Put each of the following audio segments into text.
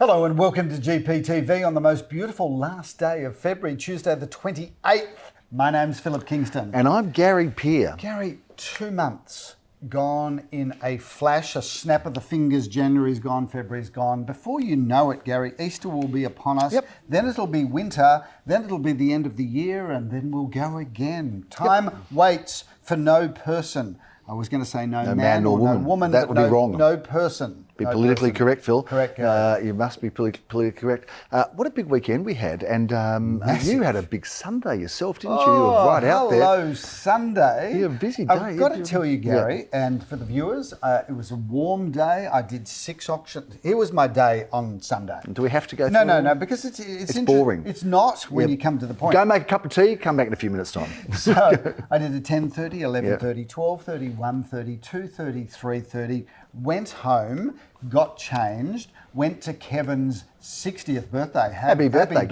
Hello and welcome to GPTV on the most beautiful last day of February, Tuesday the 28th. My name's Philip Kingston. And I'm Gary Peer. Gary, 2 months gone in a flash, a snap of the fingers. January's gone, February's gone. Before you know it, Gary, Easter will be upon us. Yep. Then it'll be winter, then it'll be the end of the year, and then we'll go again. Time waits for no person. I was going to say no man or woman. No woman. That would be wrong. No person. Be politically correct, Phil. Correct. You must be politically correct. What a big weekend we had, and you had a big Sunday yourself, didn't you? You were right out there. Hello, Sunday. Yeah, a busy day. I've got to tell you, Gary, and for the viewers, it was a warm day. I did 6 auctions. Here was my day on Sunday. Do we have to go? No, because it's boring. It's not when you come to the point. Go make a cup of tea. Come back in a few minutes' time. So I did a 10:30, 11:30, 12:30, 1:30, 2:30, 3:30. Went home, got changed, went to Kevin's 60th birthday. Happy birthday,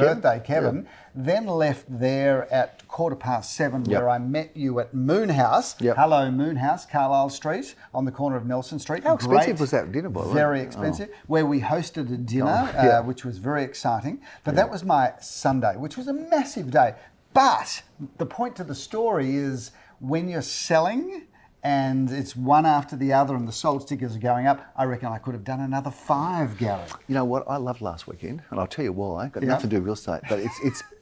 Kevin. Yeah. Then left there at 7:15, where I met you at Moon House. Yep. Hello, Moon House, Carlisle Street, on the corner of Nelson Street. How expensive was that dinner, by the way? Very expensive. Where we hosted a dinner, which was very exciting. But that was my Sunday, which was a massive day. But the point to the story is when you're selling and it's one after the other and the sold stickers are going up, I reckon I could have done another 5, Gary. You know what? I loved last weekend, and I'll tell you why. Got nothing to do with real estate, but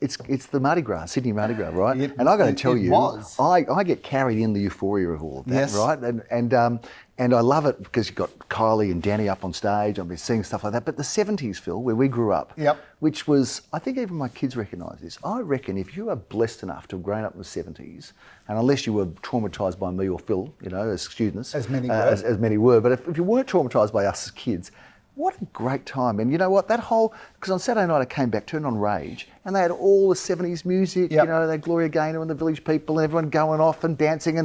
it's the Mardi Gras, Sydney Mardi Gras, right? And I got to tell you, I get carried in the euphoria of all of that, right? And I love it because you've got Kylie and Danny up on stage. I've been seeing stuff like that. But the 70s, Phil, where we grew up, which was, I think even my kids recognise this. I reckon if you are blessed enough to have grown up in the 70s, and unless you were traumatised by me or Phil, you know, as students. As many were. As many were. But if you weren't traumatised by us as kids, what a great time. And you know what, because on Saturday night I came back, turned on Rage, and they had all the 70s music, you know, they had Gloria Gaynor and the Village People and everyone going off and dancing.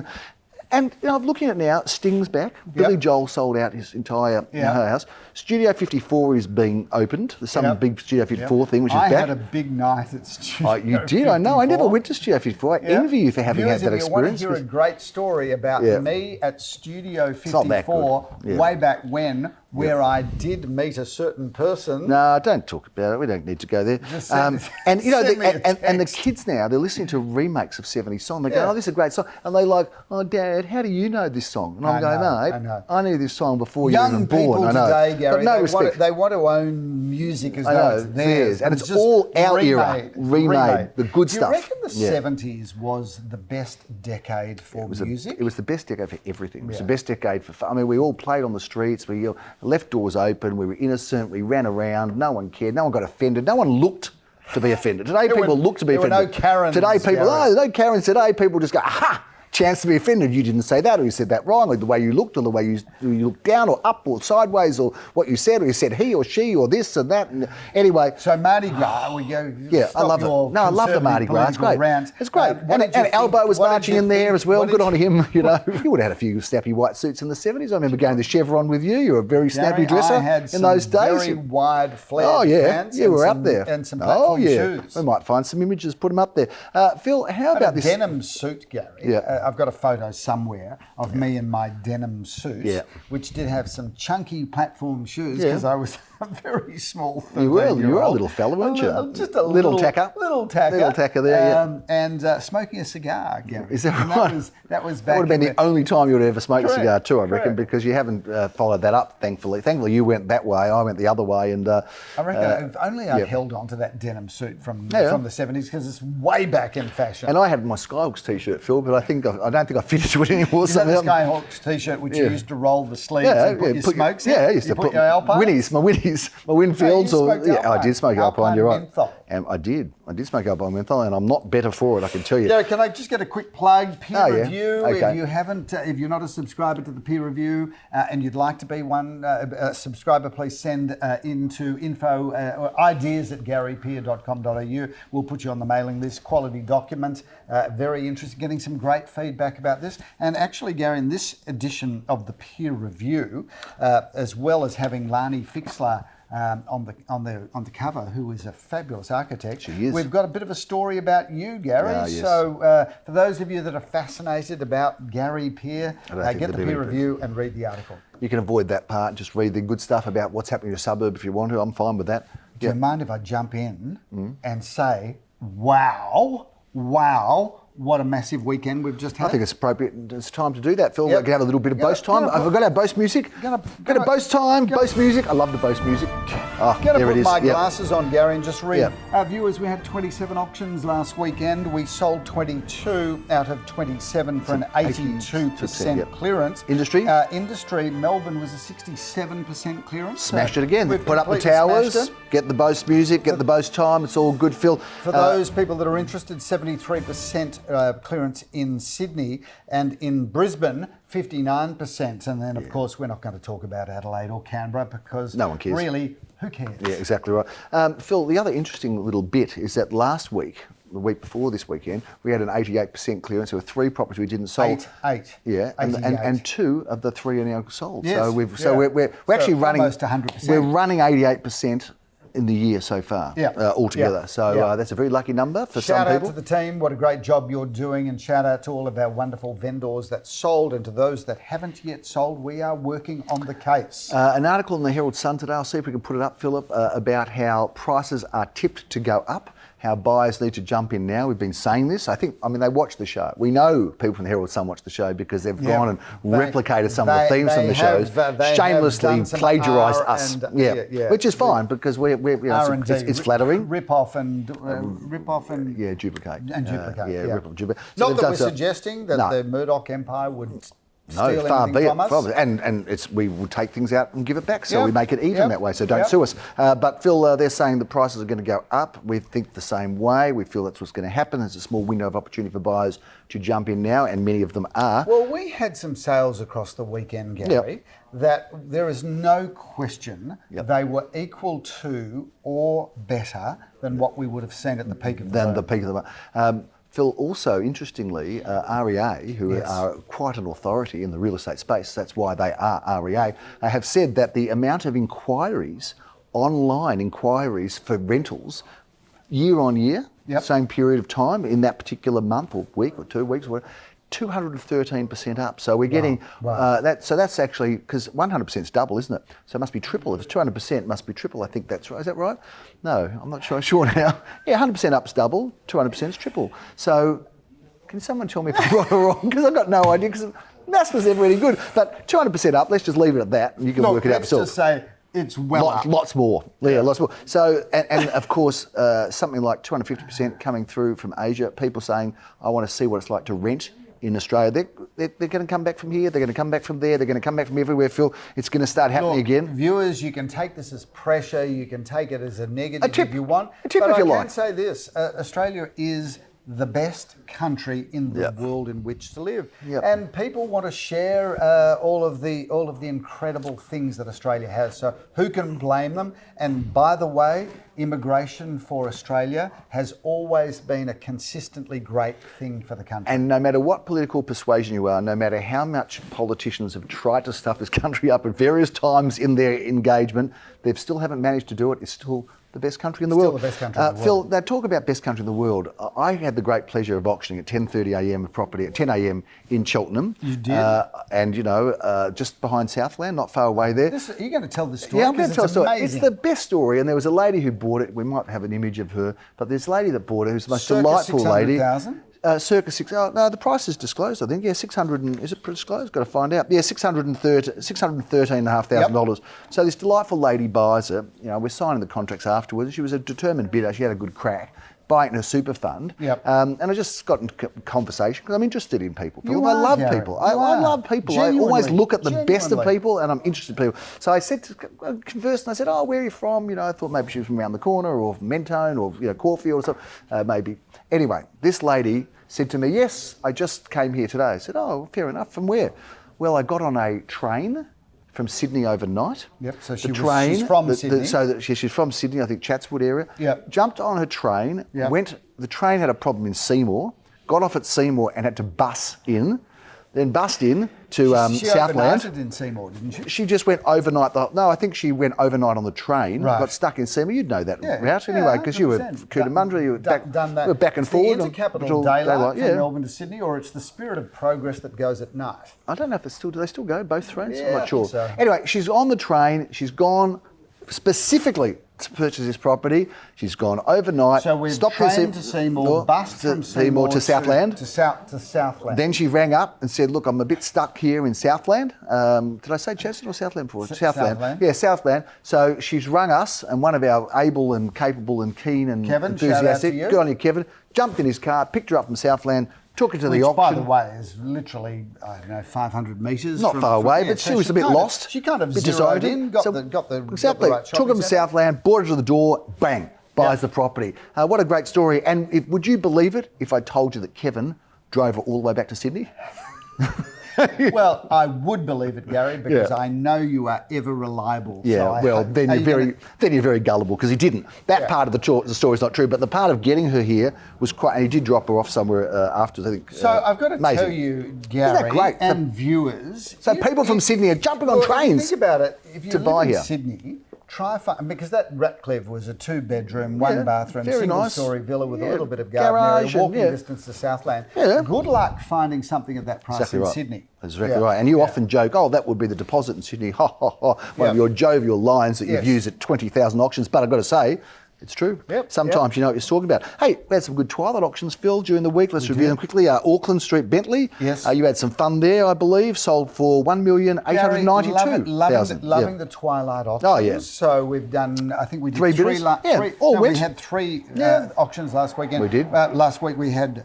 And you know, I'm looking at it now, Sting's back. Billy Joel sold out his entire house. Studio 54 is being opened. There's some big Studio 54 thing, which is back. I had a big night at Studio 54. You did? I know. I never went to Studio 54. I envy you for having had that experience. If you want to hear a great story about me at Studio 54 way back when, where I did meet a certain person. No, don't talk about it. We don't need to go there. And you know, and the kids now, they're listening to remakes of 70s songs. They go, oh, this is a great song. And they're like, oh, Dad, how do you know this song? And I'm going, mate, I knew this song before you were even born. Young people today, Gary, but they want to own music as though it's theirs. And it's all our era, remade, the good stuff. Do you reckon the 70s was the best decade for music? It was the best decade for everything. It was the best decade for fun. I mean, we all played on the streets. We left doors open. We were innocent. We ran around. No one cared. No one got offended. No one looked to be offended. Today, people look to be offended. There were no Karens. Today, people, no Karens. Today, people just go, aha! Chance to be offended. You didn't say that, or you said that wrong, or the way you looked, or the way you looked down, or up, or sideways, or what you said, or you said he or she, or this and that. And anyway. So Mardi Gras, we go. Yeah, I love it. No, I love the Mardi Gras. It's great. Rant. It's great. And Albo was marching in there as well. Good on him. You know, you would have had a few snappy white suits in the 70s. I remember going to Chevron with you. You were a very snappy dresser in those days. Very wide flared pants. You were up there. And some platform shoes. We might find some images, put them up there. Phil, how about this denim suit, Gary? I've got a photo somewhere of me in my denim suit, which did have some chunky platform shoes because I was a very small 13-year-old. You were a little fella, weren't you? Just a little tacker. Little tacker there, And smoking a cigar, Gary. Is that right? That was back. That would have been the only time you would ever smoke a cigar too, I reckon, because you haven't followed that up, thankfully. Thankfully, you went that way, I went the other way. And I reckon if only I'd held on to that denim suit from the 70s, because it's way back in fashion. And I had my Skyhawks t-shirt, Phil, but I don't think I fitted to it anymore. Is that the Skyhawks t-shirt which you used to roll the sleeves and put your smokes in? Yeah, I used to put your Alpines? My Winfields. I did smoke Alpine, you're right. I did smoke Alpine menthol, and I'm not better for it, I can tell you. Yeah, can I just get a quick plug? Peer review. Okay. If you haven't, if you're not a subscriber to the peer review and you'd like to be one subscriber, please send into info ideas at garypeer.com.au. We'll put you on the mailing list. Quality document. Very interested. Getting some great feedback about this. And actually, Gary, in this edition of the peer review, as well as having Lani Fixler on the cover, who is a fabulous architect. She is. We've got a bit of a story about you, Gary. Yes. So for those of you that are fascinated about Gary Peer, get the peer review and read the article. You can avoid that part. Just read the good stuff about what's happening in your suburb if you want to. I'm fine with that. Do you mind if I jump in and say, wow, what a massive weekend we've just had? I think it's appropriate. It's time to do that, Phil. We can have a little bit of boast time. I've got our boast music. Got a boast time, boast music. I love the boast music. Going to put my glasses on, Gary, and just read. Viewers, we had 27 auctions last weekend. We sold 22 out of 27 for an 82% clearance. Industry? Industry, Melbourne was a 67% clearance. Smashed it again. Put up the towers, get the boast music, get the boast time. It's all good, Phil. For those people that are interested, 73% clearance in Sydney, and in Brisbane 59%. And then of course we're not going to talk about Adelaide or Canberra because no one cares. Really, who cares? Yeah, exactly right. Phil, the other interesting little bit is that last week, the week before this weekend, we had an 88% clearance. There were 3 properties we didn't sell. Eight. Yeah, and 2 of the 3 are now sold. Yes. So we're actually running almost 100%. We're running 88% in the year so far, altogether. So that's a very lucky number for some people. Shout out to the team, what a great job you're doing, and shout out to all of our wonderful vendors that sold, and to those that haven't yet sold, we are working on the case. An article in the Herald Sun today, I'll see if we can put it up, Philip, about how prices are tipped to go up, how buyers need to jump in now. We've been saying this. I mean, they watch the show. We know people from the Herald Sun watch the show because they've gone and replicated some of the themes from the shows, shamelessly plagiarised us. Which is fine because it's flattering. Rip off and duplicate. And duplicate. Rip off, duplicate. Not that we're suggesting that the Murdoch Empire would steal far be from us. And we will take things out and give it back, so we make it even that way, so don't sue us. But Phil, they're saying the prices are going to go up. We think the same way. We feel that's what's going to happen. There's a small window of opportunity for buyers to jump in now, and many of them are. Well, we had some sales across the weekend, Gary, that there is no question they were equal to or better than what we would have seen at the peak of the boom. Phil, also interestingly, REA, who are quite an authority in the real estate space, that's why they are REA, have said that the amount of inquiries, online inquiries for rentals, year on year, same period of time, in that particular month or week or 2 weeks, 213% up. So we're getting that. So that's actually, because 100% is double, isn't it? So it must be triple. If it's 200%, it must be triple. I think that's right. Is that right? No, I'm not sure now. Yeah, 100% up's double, 200% is triple. So can someone tell me if I'm right or wrong? Because I've got no idea, because maths was never really good. But 200% up, let's just leave it at that, and you can work it out yourself. Let's just say it's up. Lots more. Yeah, lots more. So, and of course, something like 250% coming through from Asia, people saying, I want to see what it's like to rent in Australia. They're going to come back from here, they're going to come back from there, they're going to come back from everywhere, Phil. It's going to start happening again. Viewers, you can take this as pressure, you can take it as a negative if you want. A tip if you like. I can say this, Australia is the best country in the world in which to live. And people want to share all of the incredible things that Australia has. So who can blame them? And by the way, immigration for Australia has always been a consistently great thing for the country. And no matter what political persuasion you are, no matter how much politicians have tried to stuff this country up at various times in their engagement, they still haven't managed to do it. It's still the best country in the world. Still the best country in the world. Phil, they talk about best country in the world. I had the great pleasure of auctioning at 10:30am of property at 10am in Cheltenham. You did? And, just behind Southland, not far away there. You're going to tell this story? Yeah, I'm going to tell the story. Amazing. It's the best story, and there was a lady who bought it. We might have an image of her, but this lady that bought it, who's the most delightful lady. Circa six. Oh no, the price is disclosed. I think. Yeah, 600. Is it disclosed? Got to find out. Yeah, $613,500. So this delightful lady buys it. We're signing the contracts afterwards. She was a determined bidder. She had a good crack. Buying her super fund. And I just got in conversation because I'm interested in people. I love people. I love people. I always look at the best of people, and I'm interested in people. So I said, conversed, and I said, "Oh, where are you from?" I thought maybe she was from around the corner, or from Mentone, or Caulfield, or something. Maybe. Anyway, this lady said to me, "Yes, I just came here today." I said, "Oh, fair enough. From where?" Well, I got on a train from Sydney overnight. So she's from Sydney. She's from Sydney, I think Chatswood area. Jumped on her train, the train had a problem in Seymour, got off at Seymour and had to bus in. then bust in to She Southland. overnighted in Seymour, didn't she? She just went overnight. I think she went overnight on the train. Right. Got stuck in Seymour. You'd know that route Yeah, anyway, because you were 100%. Cootamundra. You were Done that. we were back and forward. The intercapital daylight from Melbourne to Sydney, or it's the Spirit of Progress that goes at night. I don't know if do they still go both trains? Yeah, I'm not sure. I think so. Anyway, she's on the train. She's gone specifically to purchase this property. She's gone overnight. So we've stopped trained to Seymour, bus from Seymour to Southland. To Southland. Then she rang up and said, "Look, I'm a bit stuck here in Southland." Did I say Cheston or Southland before? Southland. Yeah, Southland. So she's rung us, and one of our able and capable and keen and Kevin, enthusiastic, shout out to you. good on you, Kevin, jumped in his car, picked her up from Southland, took her to the auction. By the way, is literally, I don't know, 500 metres. Not far away, but she was a bit lost. She kind of bit zeroed disoriented. in, got the exactly. right Took her to Southland, brought her to the door, bang, buys the property. What a great story. And would you believe it if I told you that Kevin drove her all the way back to Sydney? Well, I would believe it, Gary, because I know you are ever reliable. Yeah, so then you're very gullible, because he didn't. That part of the story's not true, but the part of getting her here was quite. And he did drop her off somewhere afterwards, I think. So I've got to tell you, Gary, and viewers. So people from Sydney are jumping on trains. Think about it. If you to live buy in here. Sydney, because that Ratcliffe was a 2-bedroom, 1-bathroom, single-story villa with a little bit of garden area, walking distance to Southland. Yeah. Good luck finding something of that price in Sydney. That's exactly right. And you often joke, that would be the deposit in Sydney. Ha, ha, ha. One of your jovial lines that you've used at 20,000 auctions. But I've got to say, it's true. Sometimes you know what you're talking about. Hey, we had some good Twilight auctions, Phil, during the week. Let's review them quickly. Auckland Street, Bentleigh. Yes. You had some fun there, I believe. Sold for $1,892,000. Loving the Twilight auctions. Oh, yeah. So we've done, I think we did three we had 3 auctions last weekend. We did. Last week we had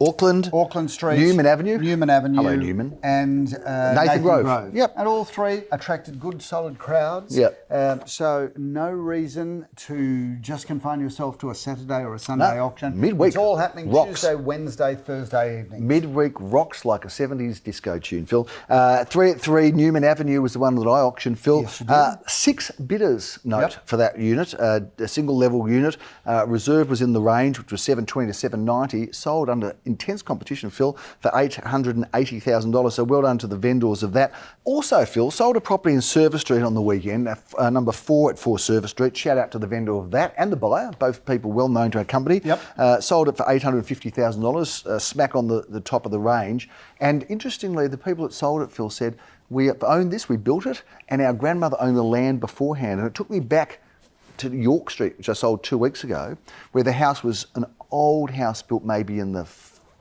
Auckland Street. Newman Avenue. Hello, Newman. And Nathan Grove. Yep. And all 3 attracted good, solid crowds. Yep. So no reason to just confine yourself to a Saturday or a Sunday auction. Midweek. It's all happening rocks. Tuesday, Wednesday, Thursday evening. Midweek rocks like a 70s disco tune, Phil. 3 Newman Avenue was the one that I auctioned, Phil. Yes, you did. 6 bidders note for that unit, a single level unit. Reserve was in the range, which was $720 to $790. Sold under intense competition, Phil, for $880,000. So well done to the vendors of that. Also, Phil, sold a property in Service Street on the weekend, number 4 at 4 Service Street. Shout out to the vendor of that and the buyer, both people well known to our company. Yep. Sold it for $850,000, smack on the top of the range. And interestingly, the people that sold it, Phil, said, we owned this, we built it, and our grandmother owned the land beforehand. And it took me back to York Street, which I sold 2 weeks ago, where the house was an old house built maybe in the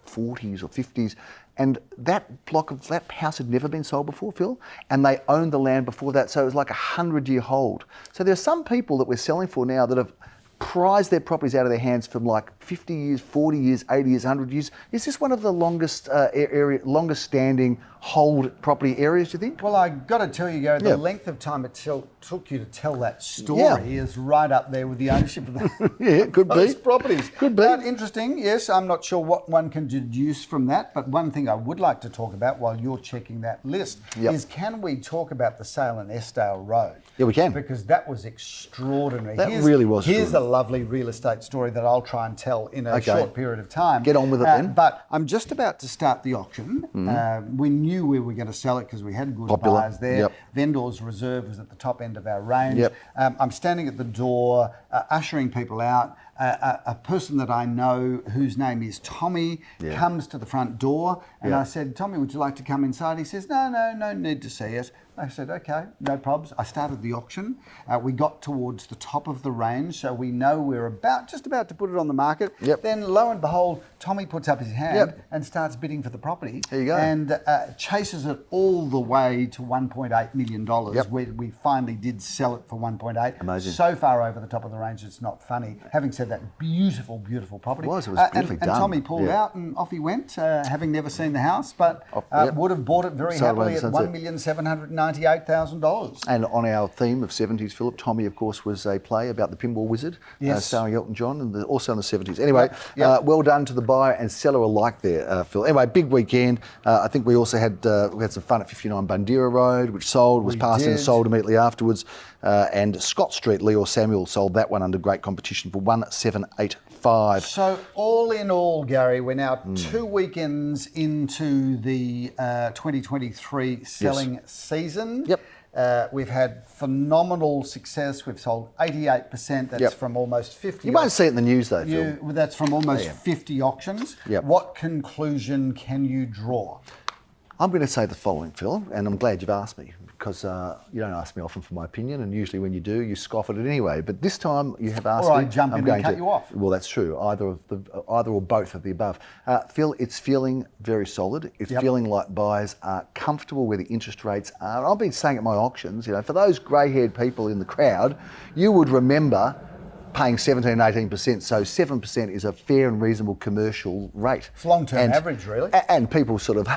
40s or 50s. And that house had never been sold before, Phil, and they owned the land before that, so it was like a 100-year hold. So there are some people that we're selling for now that have prized their properties out of their hands for like 50 years, 40 years, 80 years, 100 years. Is this one of the longest standing hold property areas, do you think? Well, I got to tell you, Gary, the length of time it took you to tell that story is right up there with the ownership of those properties. Could be. But interesting, yes. I'm not sure what one can deduce from that, but one thing I would like to talk about while you're checking that list is, can we talk about the sale in Estale Road? Yeah, we can. Because that was extraordinary. That really was Here's a lovely real estate story that I'll try and tell in a short period of time. Get on with it then. But I'm just about to start the auction. We knew we were going to sell it because we had good buyers there. Vendors Reserve was at the top end of our range. I'm standing at the door, ushering people out. A person that I know, whose name is Tommy, comes to the front door, and I said, "Tommy, would you like to come inside?" He says, no need to see us. I said, okay, no probs. I started the auction. We got towards the top of the range, so we know we're just about to put it on the market. Then, lo and behold, Tommy puts up his hand and starts bidding for the property. There you go. And chases it all the way to $1.8 million, where we finally did sell it for 1.8. Amazing. So far over the top of the range, it's not funny. Having said that, beautiful property. It was beautifully done. And Tommy pulled out and off he went, having never seen the house, but would have bought it very happily at $1,798,000. And on our theme of 70s, Philip, Tommy, of course, was a play about the Pinball Wizard, starring Elton John, and also in the 70s. Anyway, well done to the buyer and seller alike there, Phil. Anyway, big weekend. I think we also had some fun at 59 Bundeera Road, which was passed in and sold immediately afterwards. And Scott Street, Leo Samuel sold that one under great competition for $1,785. 5. So all in all, Gary, we're now 2 weekends into the 2023 selling season. Yep. We've had phenomenal success. We've sold 88%. That's from almost 50. You won't see it in the news though, Phil. That's from almost 50 auctions. Yep. What conclusion can you draw? I'm going to say the following, Phil, and I'm glad you've asked me, because you don't ask me often for my opinion, and usually when you do, you scoff at it anyway. But this time you have asked me. Or I jump in and cut you off. Well, that's true. Either or both of the above. Phil, it's feeling very solid. It's feeling like buyers are comfortable where the interest rates are. I've been saying at my auctions, for those grey-haired people in the crowd, you would remember paying 17, 18%, so 7% is a fair and reasonable commercial rate. It's long-term average, really. And people sort of,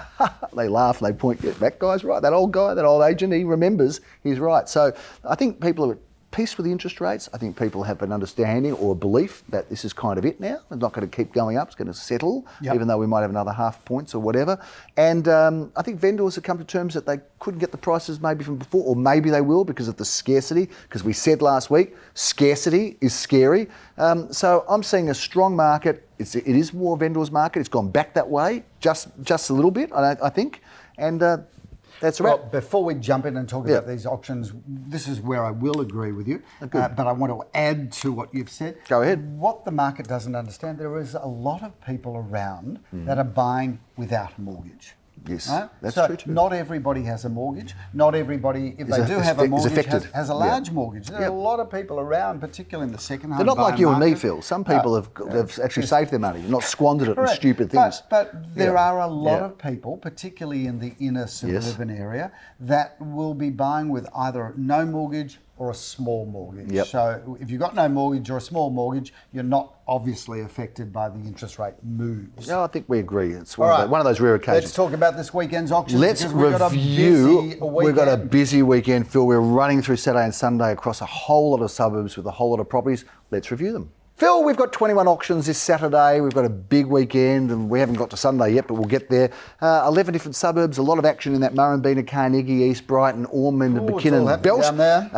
they laugh and they point, that guy's right, that old guy, that old agent, he remembers, he's right. So I think people are at peace with the interest rates. I think people have an understanding or a belief that this is kind of it now. It's not going to keep going up, it's going to settle, even though we might have another half points or whatever. And I think vendors have come to terms that they couldn't get the prices maybe from before, or maybe they will because of the scarcity, because we said last week, scarcity is scary. So I'm seeing a strong market. It is more vendors market. It's gone back that way, just a little bit, I think. And that's right. Well, before we jump in and talk about these auctions, this is where I will agree with you, but I want to add to what you've said. Go ahead. What the market doesn't understand, there is a lot of people around that are buying without a mortgage. Yes, right? that's so true too. Not everybody has a mortgage. Not everybody, if they do have a mortgage, has a large mortgage. There are a lot of people around, particularly in the second home. They're not like you market. and me, Phil. Some people have actually saved their money, not squandered it on stupid things. But there are a lot of people, particularly in the inner suburban area, that will be buying with either no mortgage or a small mortgage. Yep. So if you've got no mortgage or a small mortgage, you're not obviously affected by the interest rate moves. No, I think we agree. It's one of those rare occasions. Let's talk about this weekend's auction. Let's review. We've got a busy weekend, Phil. We're running through Saturday and Sunday across a whole lot of suburbs with a whole lot of properties. Let's review them. Phil, we've got 21 auctions this Saturday. We've got a big weekend, and we haven't got to Sunday yet, but we'll get there. 11 different suburbs, a lot of action in that Murrumbeena, Carnegie, East Brighton, Ormond, and Buchanan belt. Down there.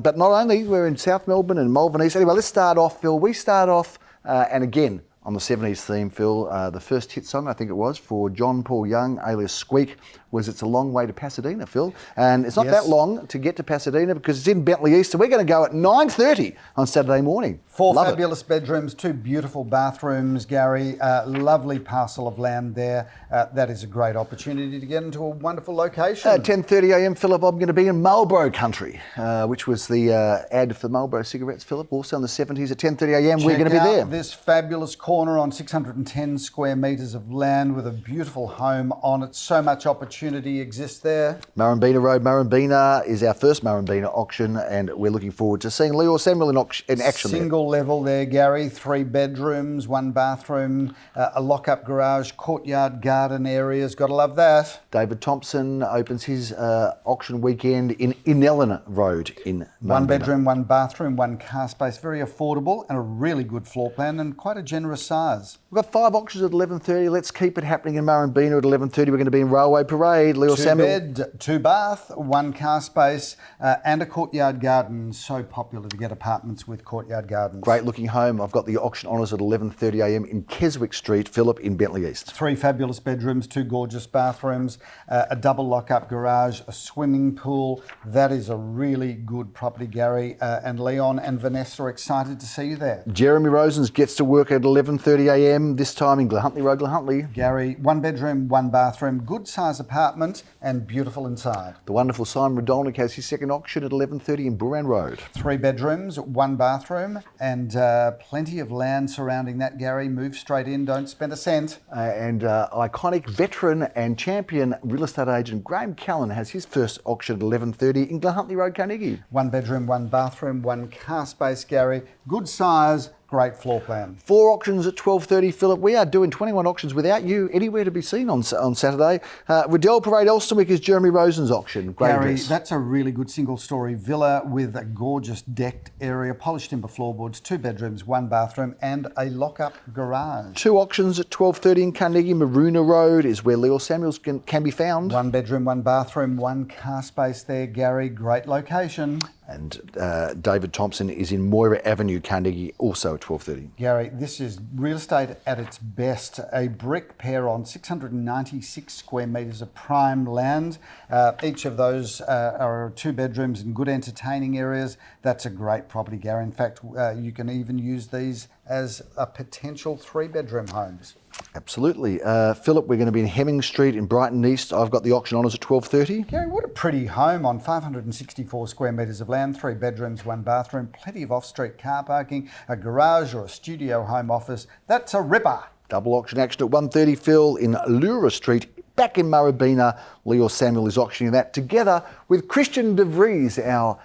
But not only, we're in South Melbourne and Malvern East. Anyway, let's start off, Phil. We start off, and again, on the 70s theme, Phil, the first hit song, I think it was, for John Paul Young, alias Squeak, was It's a Long Way to Pasadena, Phil. And it's not that long to get to Pasadena because it's in Bentleigh East, so we're going to go at 9:30 on Saturday morning. 4 fabulous bedrooms, 2 beautiful bathrooms, Gary. Lovely parcel of land there. That is a great opportunity to get into a wonderful location. At 10:30 a.m, Philip, I'm going to be in Marlboro country, which was the ad for Marlboro cigarettes, Philip, also in the 70s at 10:30 a.m. We're going to be there. This fabulous corner on 610 square metres of land with a beautiful home on it. So much opportunity exists there. Murrumbeena Road. Murrumbeena is our first Murrumbeena auction, and we're looking forward to seeing Leo Samuel in action. Single level there, Gary. 3 bedrooms, 1 bathroom, a lock-up garage, courtyard, garden areas. Got to love that. David Thompson opens his auction weekend in Inellin Road in Murrumbeena. 1 bedroom, 1 bathroom, 1 car space. Very affordable and a really good floor plan and quite a generous size. We've got 5 auctions at 11:30. Let's keep it happening in Murrumbeena at 11:30. We're going to be in Railway Parade. Leo Samuel. 2 bed, 2 bath, 1 car space, and a courtyard garden. So popular to get apartments with courtyard gardens. Great looking home. I've got the auction honours at 11:30 a.m. in Keswick Street, Phillip, in Bentleigh East. 3 fabulous bedrooms, 2 gorgeous bathrooms, a double lock-up garage, a swimming pool. That is a really good property, Gary. And Leon and Vanessa are excited to see you there. Jeremy Rosens gets to work at 11:30 a.m. this time in Glahuntley Road, Glahuntley. Gary, 1 bedroom, 1 bathroom, good size apartment and beautiful inside. The wonderful Simon Radolnik has his second auction at 11:30 in Buran Road. 3 bedrooms, 1 bathroom, and plenty of land surrounding that, Gary. Move straight in, don't spend a cent. And iconic veteran and champion real estate agent Graham Callan has his first auction at 11:30 in Glahuntley Road, Carnegie. 1 bedroom, 1 bathroom, 1 car space, Gary. Good size. Great floor plan. 4 auctions at 12:30, Philip. We are doing 21 auctions without you anywhere to be seen on Saturday. Riddell Parade Elsternwick is Jeremy Rosen's auction. Great Gary, address. that's a really good single-storey villa with a gorgeous decked area, polished timber floorboards, 2 bedrooms, 1 bathroom, and a lock-up garage. 2 auctions at 12:30 in Carnegie. Maroona Road is where Leo Samuels can be found. 1 bedroom, 1 bathroom, 1 car space there, Gary. Great location. And David Thompson is in Moira Avenue, Carnegie, also at 12:30. Gary, this is real estate at its best. A brick pair on 696 square metres of prime land. Each of those are 2 bedrooms in good entertaining areas. That's a great property, Gary. In fact, you can even use these as a potential 3-bedroom homes. Absolutely. Philip, we're going to be in Hemming Street in Brighton East. I've got the auction honours at 12:30. Gary, what a pretty home on 564 square metres of land, 3 bedrooms, 1 bathroom, plenty of off-street car parking, a garage or a studio home office. That's a ripper. Double auction action at 1:30, Phil, in Lura Street, back in Murrabina. Leo Samuel is auctioning that together with Christian De Vries, our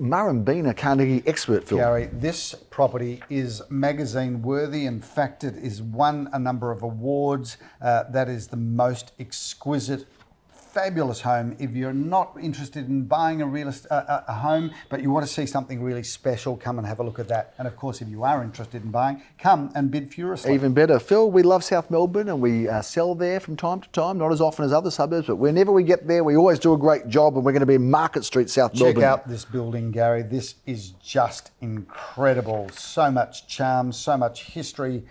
Murrabina Carnegie expert, Phil. Gary, this property is magazine worthy. In fact, it is won a number of awards. That is the most exquisite, fabulous home. If you're not interested in buying a home, but you want to see something really special, come and have a look at that. And of course, if you are interested in buying, come and bid furiously. Even better. Phil, we love South Melbourne and we sell there from time to time, not as often as other suburbs, but whenever we get there, we always do a great job, and we're going to be in Market Street, South Melbourne. Check out this building, Gary. This is just incredible. So much charm, so much history.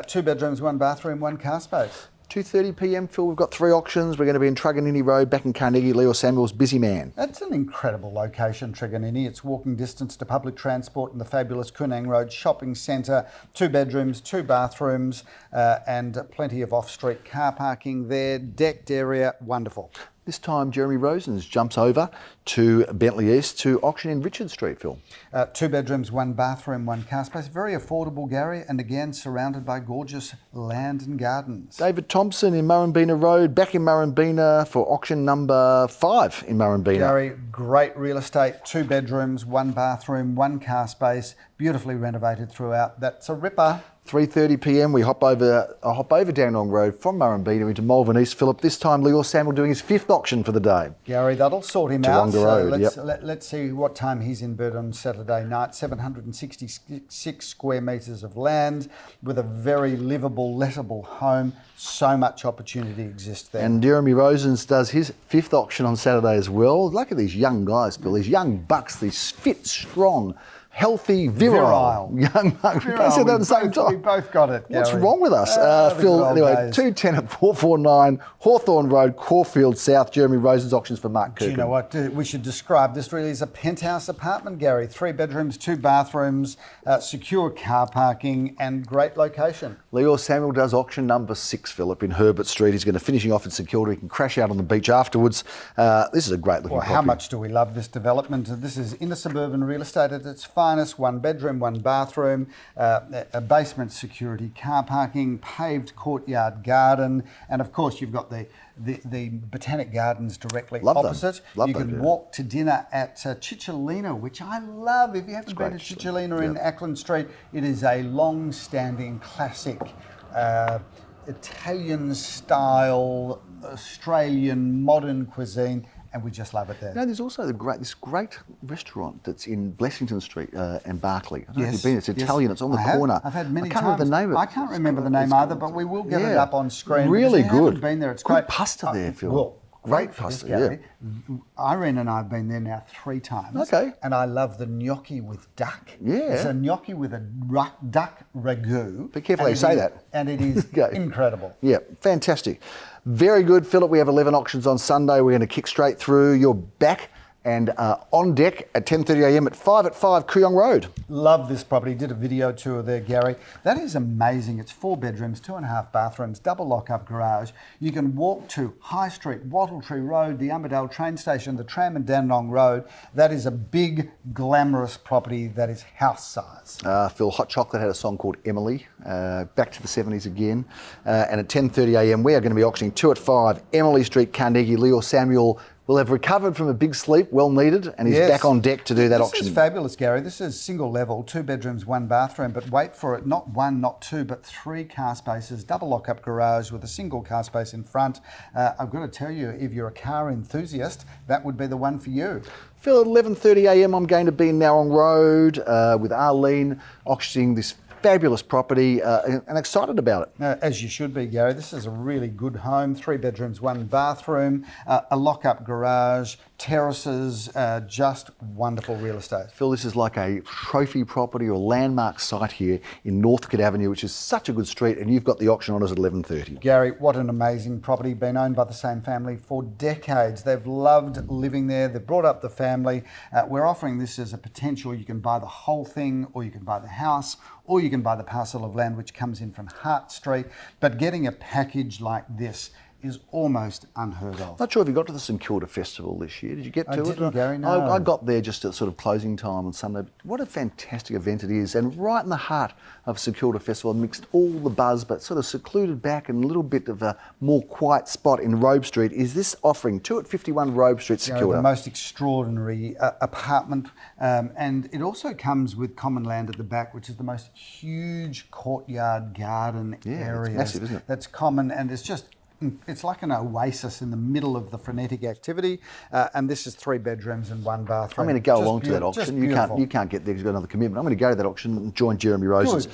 2 bedrooms, 1 bathroom, 1 car space. 2:30 p.m, Phil, we've got 3 auctions. We're going to be in Truganini Road, back in Carnegie. Leo Samuel's busy man. That's an incredible location, Truganini. It's walking distance to public transport in the fabulous Kunang Road shopping centre. 2 bedrooms, 2 bathrooms, and plenty of off-street car parking there. Decked area, wonderful. This time, Jeremy Rosens jumps over to Bentleigh East to auction in Richard Street, Phil. 2 bedrooms, 1 bathroom, 1 car space. Very affordable, Gary, and again, surrounded by gorgeous land and gardens. David Thompson in Murrabina Road, back in Murrabina for auction number 5 in Murrabina. Gary, great real estate. 2 bedrooms, 1 bathroom, 1 car space, beautifully renovated throughout. That's a ripper. 3:30 p.m, we hop over Dandenong Road from Murrabina into Malvern East, Philip. This time, Leo Samuel doing his 5th auction for the day. Gary, that'll sort him out. Road, Let's see what time he's in bed on Saturday night. 766 square metres of land with a very livable, lettable home. So much opportunity exists there. And Jeremy Rosens does his 5th auction on Saturday as well. Look at these young guys, Bill. These young bucks, these fit, strong, healthy, virile. Young bucks. We both said that at the same time. We both got it, Gary. What's wrong with us? Phil, anyway, 210 at 449 Hawthorne Road, Caulfield South. Jeremy Rosens auctions for Mark Kirkham. Do you know what? We should describe this really as a penthouse apartment, Gary. 3 bedrooms, 2 bathrooms, secure car parking, and great location. Leo Samuel does auction number 6, Philip, in Herbert Street. He's going to finishing off in St Kilda. He can crash out on the beach afterwards. This is a great looking property. How much do we love this development? This is inner suburban real estate at its finest. 1 bedroom, 1 bathroom, a basement security car parking, paved courtyard garden, and of course you've got the Botanic Gardens directly opposite. You can walk to dinner at Cicciolina, which I love. If you haven't been to Cicciolina in Auckland Street, it is a long-standing classic Italian-style, Australian, modern cuisine. And we just love it there. No, there's also this great restaurant that's in Blessington Street and Barclay. I don't know if you've been. It's Italian. It's on the corner. I've had many times. I can't remember the name of it. I can't remember the name either, but we will get it up on screen. Really good. If you haven't been there, it's good great. Pasta there, Phil. Well, great pasta, Gary. Irene and I have been there now 3 times. Okay. And I love the gnocchi with duck. Yeah. It's a gnocchi with a duck ragu. Be careful how you say that. And it is incredible. Yeah, fantastic. Very good, Philip. We have 11 auctions on Sunday. We're going to kick straight through. You're back and on deck at 10:30 a.m. at 5 Kooyong Road. Love this property. Did a video tour there, Gary. That is amazing. It's 4 bedrooms, 2.5 bathrooms, double lock-up garage. You can walk to High Street, Wattletree Road, the Umberdale train station, the tram and Dandenong Road. That is a big, glamorous property that is house size. Phil, Hot Chocolate had a song called Emily, back to the 70s again. And at 10:30 a.m. we are going to be auctioning 2 at 5, Emily Street, Carnegie. Leo Samuel will have recovered from a big sleep, well needed, and he's back on deck to do that auction. This is fabulous, Gary. This is single level, 2 bedrooms, 1 bathroom, but wait for it, not 1, not 2, but 3 car spaces, double lock-up garage with a single car space in front. I've got to tell you, if you're a car enthusiast, that would be the one for you. Phil, at 11:30 a.m. I'm going to be in Narrong Road with Arlene auctioning this fabulous property and excited about it. As you should be, Gary. This is a really good home. 3 bedrooms, 1 bathroom, a lock-up garage, terraces, just wonderful real estate. Phil, this is like a trophy property or landmark site here in Northcote Avenue, which is such a good street, and you've got the auction on us at 11:30. Gary, what an amazing property. Been owned by the same family for decades. They've loved living there. They've brought up the family. We're offering this as a potential. You can buy the whole thing, or you can buy the house, or you can buy the parcel of land which comes in from Hart Street. But getting a package like this is almost unheard of. Not sure if you got to the St Kilda Festival this year. Did you get to it? I didn't, Gary, no. I got there just at sort of closing time on Sunday. What a fantastic event it is. And right in the heart of St Kilda Festival, amidst all the buzz, but sort of secluded back in a little bit of a more quiet spot in Robe Street, is this offering 2 at 51 Robe Street, St Kilda. The most extraordinary apartment. And it also comes with common land at the back, which is the most huge courtyard garden area. It's massive, isn't it? That's common, and it's like an oasis in the middle of the frenetic activity, and this is 3 bedrooms and 1 bathroom. I'm going to go along to that auction. You can't get there because you've got another commitment. I'm going to go to that auction and join Jeremy Roses.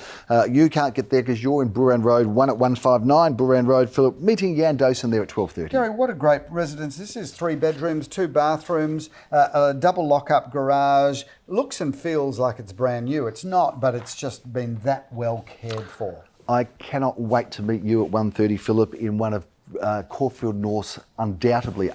You can't get there because you're in Burran Road, 1 at 159 Burran Road, Philip, meeting Jan Dosen there at 12:30. Gary, what a great residence. This is 3 bedrooms, 2 bathrooms, a double lock-up garage. Looks and feels like it's brand new. It's not, but it's just been that well cared for. I cannot wait to meet you at 1:30, Philip, in one of Caulfield North's undoubtedly,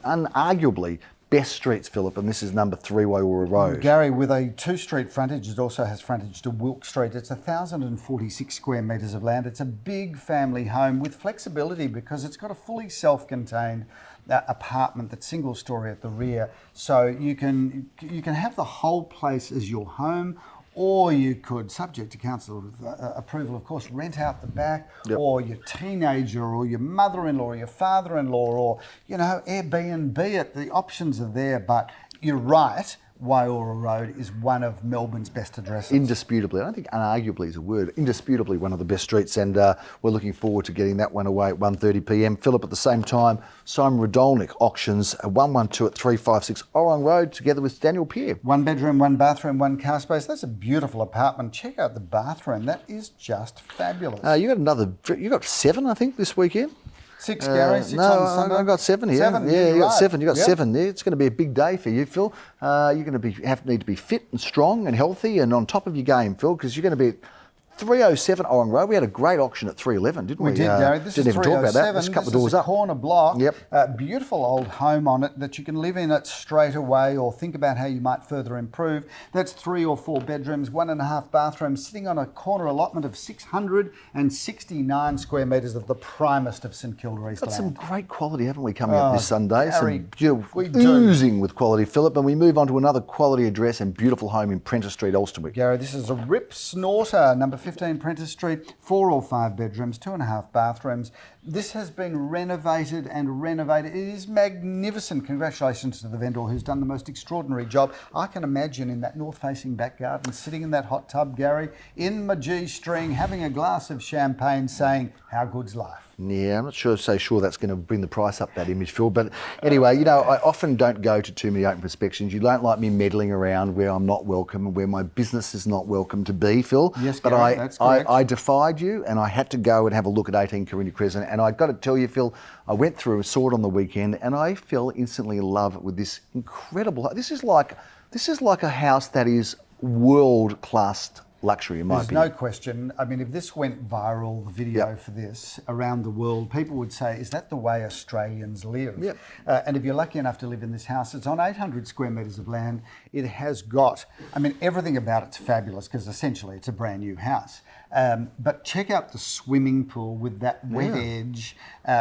unarguably best streets, Philip, and this is number 3 Waiora Road. Gary, with a 2-street frontage, it also has frontage to Wilk Street. It's 1,046 square metres of land. It's a big family home with flexibility because it's got a fully self-contained apartment that's single story at the rear. So you can have the whole place as your home, or you could, subject to council approval, of course, rent out the back, or your teenager, or your mother-in-law, or your father-in-law, or, Airbnb it. The options are there, but you're right. Waiora Road is one of Melbourne's best addresses. Indisputably. I don't think unarguably is a word. Indisputably one of the best streets, and we're looking forward to getting that one away at 1:30 p.m. Philip, at the same time, Simon Radolnik auctions 112 at 356 Orong Road together with Daniel Peer. 1 bedroom, 1 bathroom, 1 car space. That's a beautiful apartment. Check out the bathroom. That is just fabulous. You got 7, I think, this weekend. 6, Gary. 6 no, on Sunday. I got 7 here. 7, yeah, you got right. 7. You got 7 there. It's going to be a big day for you, Phil. You're going to need to be fit and strong and healthy and on top of your game, Phil, because you're going to be 307 Orong Road. We had a great auction at 311, didn't we? We did, Gary. This didn't is even talk about that. 307. There's a couple This of doors is a up. corner block. Yep. Beautiful old home on it that you can live in it straight away, or think about how you might further improve. That's 3 or 4 bedrooms, 1.5 bathrooms, sitting on a corner allotment of 669 square metres of the primest of St Kilda East Got some land. great quality, haven't we, coming up this Sunday? Gary, some oozing with quality, Philip. And we move on to another quality address and beautiful home in Prentice Street, Ulsterwick. Gary, this is a Rip Snorter, number 15 Prentice Street, 4 or 5 bedrooms, 2.5 bathrooms. This has been renovated and renovated. It is magnificent. Congratulations to the vendor who's done the most extraordinary job. I can imagine in that north-facing back garden, sitting in that hot tub, Gary, in my G-string, having a glass of champagne, saying, how good's life? Yeah, I'm not sure that's going to bring the price up, that image, Phil. But anyway, I often don't go to too many open prospections. You don't like me meddling around where I'm not welcome and where my business is not welcome to be, Phil. Yes, but Gary, that's correct. I defied you, and I had to go and have a look at 18 Carinya Crescent. And I got to tell you, Phil, I went through and saw it on the weekend, and I fell instantly in love with this incredible. This is like a house that is world-class luxury, in my opinion. There's no question. I mean, if this went viral, the video for this, around the world, people would say, is that the way Australians live? Yep. And if you're lucky enough to live in this house, it's on 800 square metres of land. It has got, everything about it's fabulous because essentially it's a brand new house. But check out the swimming pool with that wet edge.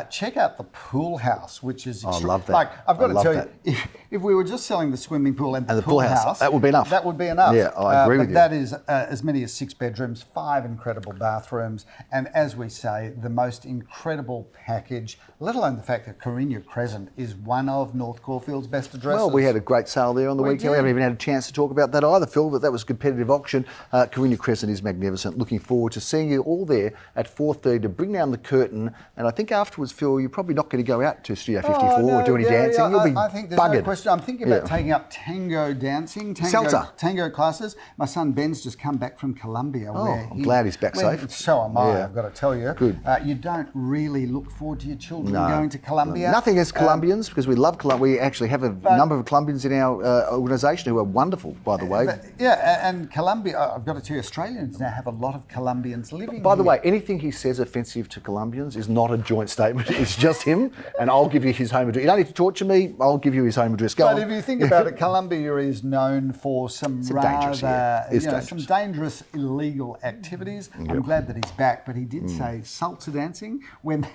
Check out the pool house, which is I love that. Like, I've got to tell you, if we were just selling the swimming pool and the pool house, that would be enough. That would be enough. Yeah, I agree with you. That is as many as 6 bedrooms, 5 incredible bathrooms, and as we say, the most incredible package, let alone the fact that Carinya Crescent is one of North Caulfield's best addresses. Well, we had a great sale there on the weekend. We haven't even had a chance to talk about that either, Phil, but that was a competitive auction. Carinya Crescent is magnificent. Looking forward forward to seeing you all there at 4:30 to bring down the curtain. And I think afterwards, Phil, you're probably not going to go out to Studio 54 or do any dancing. You'll be I think there's buggered. no question. I'm thinking about taking up tango dancing, tango classes. My son Ben's just come back from Colombia. I'm glad he's back safe. So am I, I've got to tell you. Good. You don't really look forward to your children going to Colombia. Nothing against Colombians, because we love Colombia. We actually have a number of Colombians in our organisation who are wonderful, by the way. And Colombia, I've got to tell you, Australians now have a lot of Colombians living By the here. way, anything he says offensive to Colombians is not a joint statement. It's just him, and I'll give you his home address. You don't need to torture me. I'll give you his home address. But if you think about it, Colombia is known for some dangerous illegal activities. I'm glad that he's back, but he did say salsa dancing when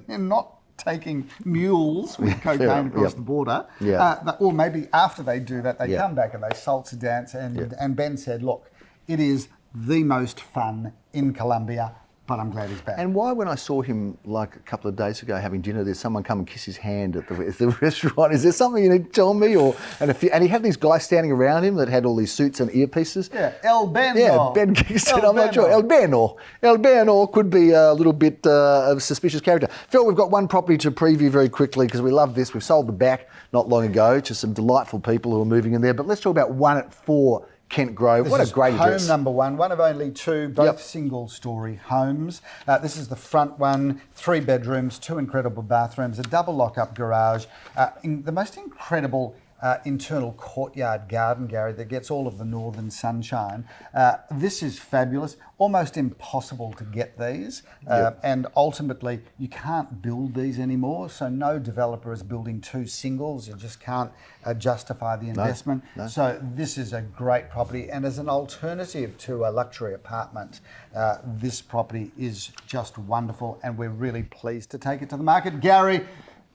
they're not taking mules with cocaine across the border. Or maybe after they do that, they come back and they salsa dance. And Ben said, look, it is the most fun in Colombia, but I'm glad he's back. And why, when I saw him like a couple of days ago having dinner, there's someone come and kiss his hand at the restaurant? Is there something you need to tell me? And he had these guys standing around him that had all these suits and earpieces. Yeah, El Beno. Yeah, Ben Kingston. I'm not sure. El Beno could be a little bit of a suspicious character. Phil, we've got one property to preview very quickly because we love this. We've sold the back not long ago to some delightful people who are moving in there. But let's talk about 1 at 4 Kent Grove. What a great address. Home number one of only two, both single-storey homes. This is the front one, 3 bedrooms, 2 incredible bathrooms, a double lock-up garage, the most incredible internal courtyard garden, Gary, that gets all of the northern sunshine. This is fabulous. Almost impossible to get these. And ultimately, you can't build these anymore. So no developer is building 2 singles. You just can't justify the investment. No. So this is a great property. And as an alternative to a luxury apartment, this property is just wonderful. And we're really pleased to take it to the market. Gary,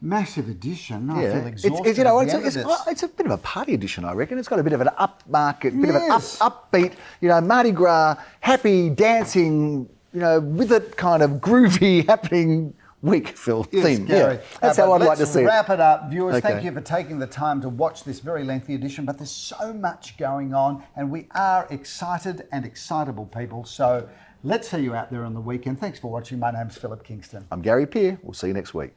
massive edition. I feel exhausted. It's a bit of a party edition, I reckon. It's got a bit of an upmarket, bit of an upbeat, Mardi Gras, happy dancing, with it kind of groovy happening week, Phil, theme. Gary. That's how I'd like to see it. Let's wrap it up. Viewers, thank you for taking the time to watch this very lengthy edition, but there's so much going on and we are excited and excitable people. So let's see you out there on the weekend. Thanks for watching. My name's Philip Kingston. I'm Gary Peer. We'll see you next week.